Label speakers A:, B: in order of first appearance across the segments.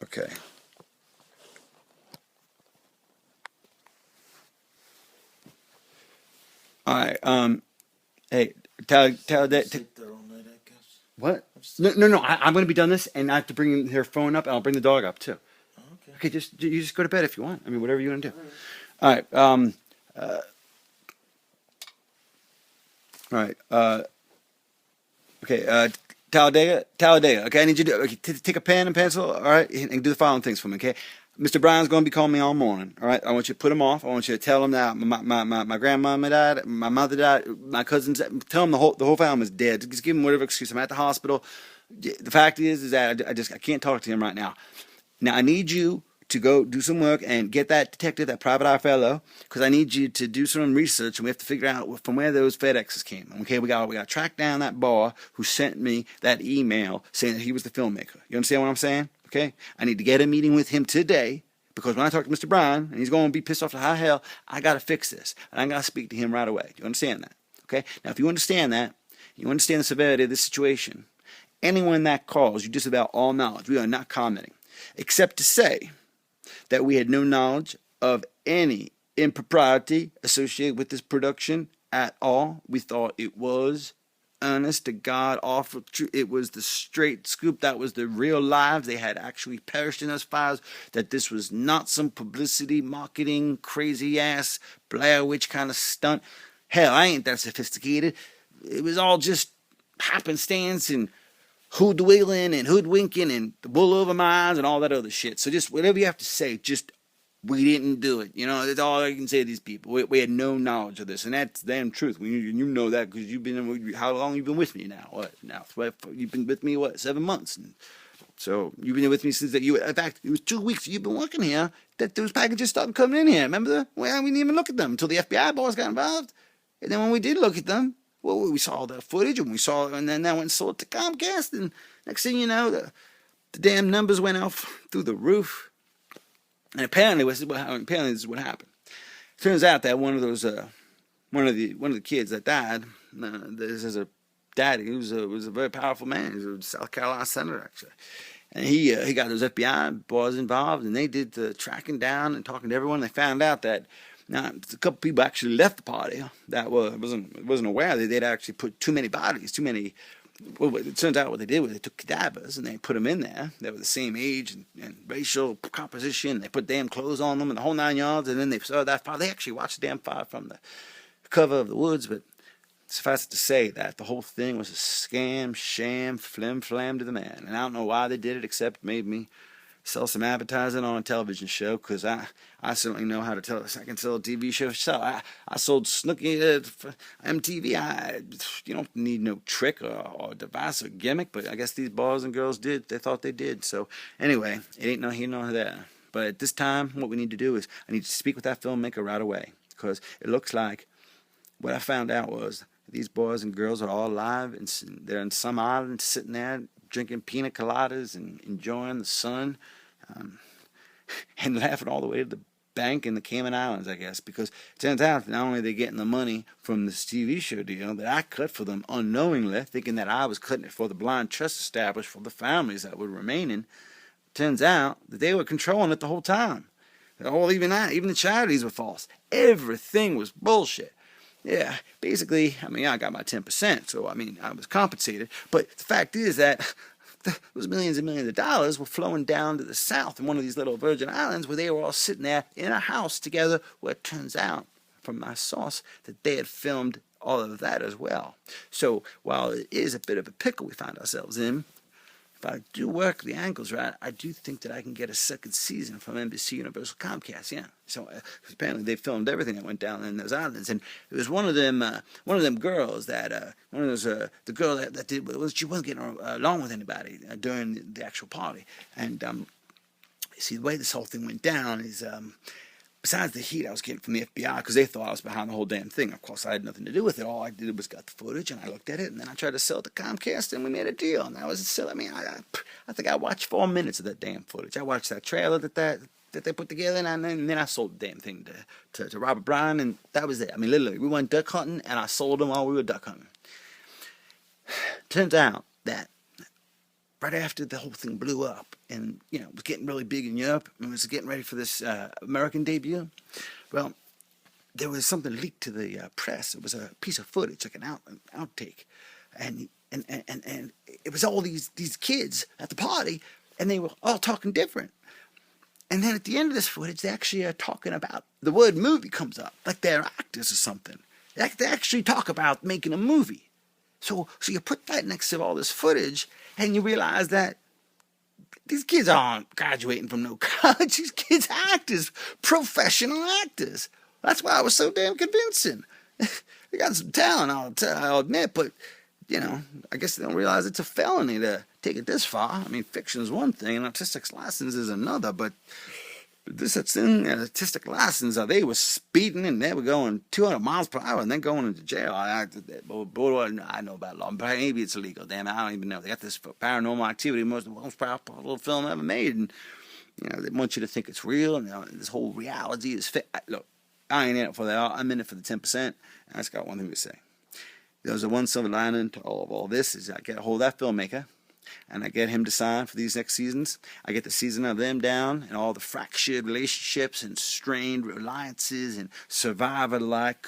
A: Okay. All right. Hey, tell
B: You
A: that.
B: sleep there all night, I guess.
A: What?
B: I'm
A: No, no, no. I'm going to be done this, and I have to bring her phone up, and I'll bring the dog up too.
B: okay.
A: Okay, you just go to bed if you want. I mean, whatever you want to do.
B: All right.
A: All right. All right. Okay. Talladega. Okay, I need you to take a pen and pencil. All right, and do the following things for me. Okay. Mr. Brown's going to be calling me all morning. All right. I want you to put him off. I want you to tell him that my grandmama died, my mother died, my cousins. Tell him the whole family is dead. Just give him whatever excuse. I'm at the hospital. The fact is that I can't talk to him right now. Now I need you to go do some work and get that detective, that private eye fellow, because I need you to do some research and we have to figure out from where those FedExes came. Okay, we got to track down that bar who sent me that email saying that he was the filmmaker. You understand what I'm saying? Okay, I need to get a meeting with him today. Because when I talk to Mr. Brown, and he's going to be pissed off to high hell, I got to fix this. And I got to speak to him right away. Do you understand that? Okay? Now, if you understand that, you understand the severity of this situation, anyone that calls, you just about all knowledge. We are not commenting. Except to say that we had no knowledge of any impropriety associated with this production at all. We thought it was honest to God, awful truth. It was the straight scoop. That was the real lives. They had actually perished in those fires. That this was not some publicity, marketing, crazy ass Blair Witch kind of stunt. Hell, I ain't that sophisticated. It was all just happenstance and hoodwinkling and hoodwinking and the wool over my eyes and all that other shit. So just whatever you have to say, just we didn't do it. You know, that's all I can say to these people. We had no knowledge of this, and that's the damn truth. You know that because you've been. How long you been with me now? What now? You've been with me 7 months? And so you've been with me since that. In fact, it was 2 weeks you've been working here that those packages started coming in here. Remember? Well, we didn't even look at them until the FBI boss got involved, and then when we did look at them, well, we saw the footage and we saw, and then that went and sold it to Comcast, and next thing you know, the damn numbers went off through the roof. And apparently this is what happened. Turns out that one of the kids that died, this is a daddy. He was a very powerful man. He was a South Carolina senator actually, and he got those FBI boys involved, and they did the tracking down and talking to everyone. They found out that now a couple people actually left the party that wasn't aware that they'd actually put too many bodies, too many. Well, it turns out what they did was they took cadavers and they put them in there. They were the same age and racial composition. They put damn clothes on them and the whole 9 yards. And then they saw that fire. They actually watched the damn fire from the cover of the woods. But suffice it to say that the whole thing was a scam, sham, flim flam to the man. And I don't know why they did it except made me sell some advertising on a television show because I certainly know how to tell. I can sell a TV show. So I sold Snooki for MTV. You don't need no trick or device or gimmick, but I guess these boys and girls did. They thought they did. So anyway, it ain't no here nor there. But at this time, what we need to do is I need to speak with that filmmaker right away because it looks like what I found out was these boys and girls are all alive and they're in some island sitting there drinking pina coladas and enjoying the sun and laughing all the way to the bank in the Cayman Islands, I guess, because it turns out not only are they getting the money from this TV show deal that I cut for them unknowingly, thinking that I was cutting it for the blind trust established for the families that were remaining, turns out that they were controlling it the whole time. Even the charities were false. Everything was bullshit. Yeah, basically, I got my 10%, so I was compensated. But the fact is that those millions and millions of dollars were flowing down to the south in one of these little Virgin Islands where they were all sitting there in a house together where it turns out, from my source, that they had filmed all of that as well. So while it is a bit of a pickle we find ourselves in, if I do work the angles right, I do think that I can get a second season from NBC Universal Comcast. Yeah. So apparently they filmed everything that went down in those islands, and it was one of them girls that the girl that did she wasn't getting along with anybody during the actual party, and see the way this whole thing went down is. Besides the heat I was getting from the FBI, because they thought I was behind the whole damn thing. Of course, I had nothing to do with it. All I did was got the footage, and I looked at it, and then I tried to sell it to Comcast, and we made a deal. And that was silly. I think I watched 4 minutes of that damn footage. I watched that trailer that they put together, and then I sold the damn thing to Robert Bryan, and that was it. Literally, we went duck hunting, and I sold them while we were duck hunting. Turns out that right after the whole thing blew up and, it was getting really big in Europe and was getting ready for this American debut, well, there was something leaked to the press. It was a piece of footage, like an outtake, and it was all these kids at the party, and they were all talking different. And then at the end of this footage, they actually are talking about the word movie comes up, like they're actors or something. They actually talk about making a movie. So you put that next to all this footage, and you realize that these kids aren't graduating from no college. These kids are actors, professional actors. That's why it was so damn convincing. They got some talent, I'll admit, but, I guess they don't realize it's a felony to take it this far. I mean, fiction is one thing, and artistic license is another, but this thing, artistic license, they were speeding and they were going 200 miles per hour and then going into jail. I know about law, but maybe it's illegal. Damn, I don't even know. They got this paranormal activity, most powerful film ever made, and they want you to think it's real, and this whole reality is fake. Look, I ain't in it for that. I'm in it for the 10%. I just got one thing to say. There's a one silver lining to all this is I get a hold of that filmmaker, and I get him to sign for these next seasons. I get the season of them down and all the fractured relationships and strained reliances and survivor-like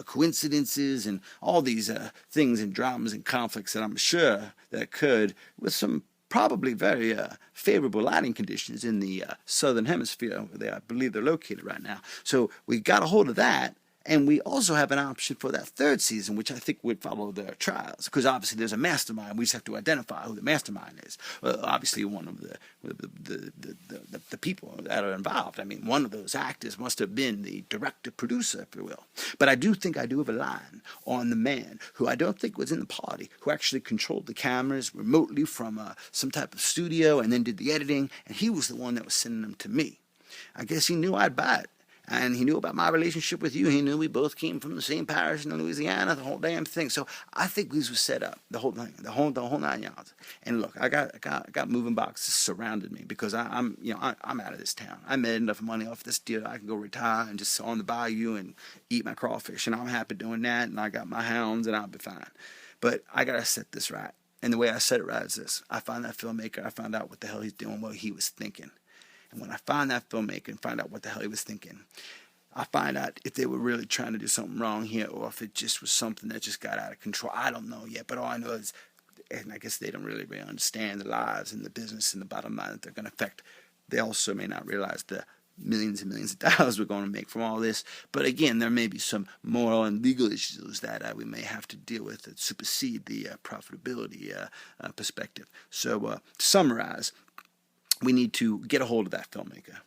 A: coincidences and all these things and dramas and conflicts that I'm sure that occurred with some probably very favorable lighting conditions in the southern hemisphere where I believe they're located right now. So we got a hold of that. And we also have an option for that third season, which I think would follow the trials, because obviously there's a mastermind. We just have to identify who the mastermind is. Well, obviously, one of the people that are involved. I mean, one of those actors must have been the director-producer, if you will. But I do think I do have a line on the man who I don't think was in the party, who actually controlled the cameras remotely from some type of studio and then did the editing, and he was the one that was sending them to me. I guess he knew I'd buy it. And he knew about my relationship with you. He knew we both came from the same parish in Louisiana, the whole damn thing. So I think these were set up, the whole thing, the whole 9 yards. And look, I got moving boxes surrounded me because I'm out of this town. I made enough money off this deal. I can go retire and just on the bayou and eat my crawfish, and I'm happy doing that. And I got my hounds, and I'll be fine. But I gotta set this right. And the way I set it right is this: I find that filmmaker. I found out what the hell he's doing, what he was thinking. And when I find that filmmaker and find out what the hell he was thinking, I find out if they were really trying to do something wrong here or if it just was something that just got out of control. I don't know yet, but all I know is, and I guess they don't really understand the lives and the business and the bottom line that they're going to affect. They also may not realize the millions and millions of dollars we're going to make from all this. But again, there may be some moral and legal issues that we may have to deal with that supersede the profitability perspective. So to summarize, we need to get a hold of that filmmaker.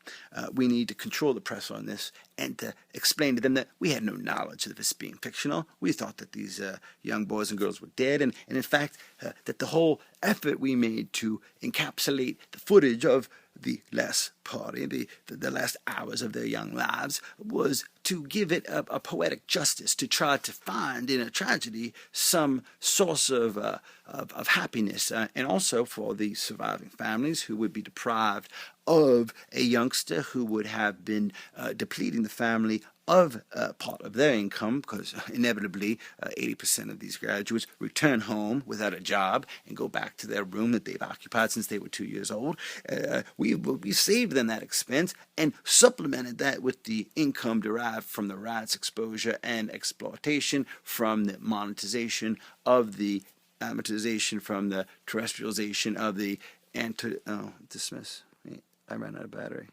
A: We need to control the press on this and to explain to them that we had no knowledge of this being fictional. We thought that these young boys and girls were dead, and in fact, that the whole effort we made to encapsulate the footage of the last party, the last hours of their young lives, was to give it a poetic justice, to try to find in a tragedy some source of happiness, and also for the surviving families who would be deprived of a youngster who would have been depleting the family of part of their income, because inevitably 80% of these graduates return home without a job and go back to their room that they've occupied since they were 2 years old. We saved them that expense and supplemented that with the income derived from the rights exposure and exploitation, from the monetization of the amortization, from the terrestrialization of the dismiss. I ran out of battery.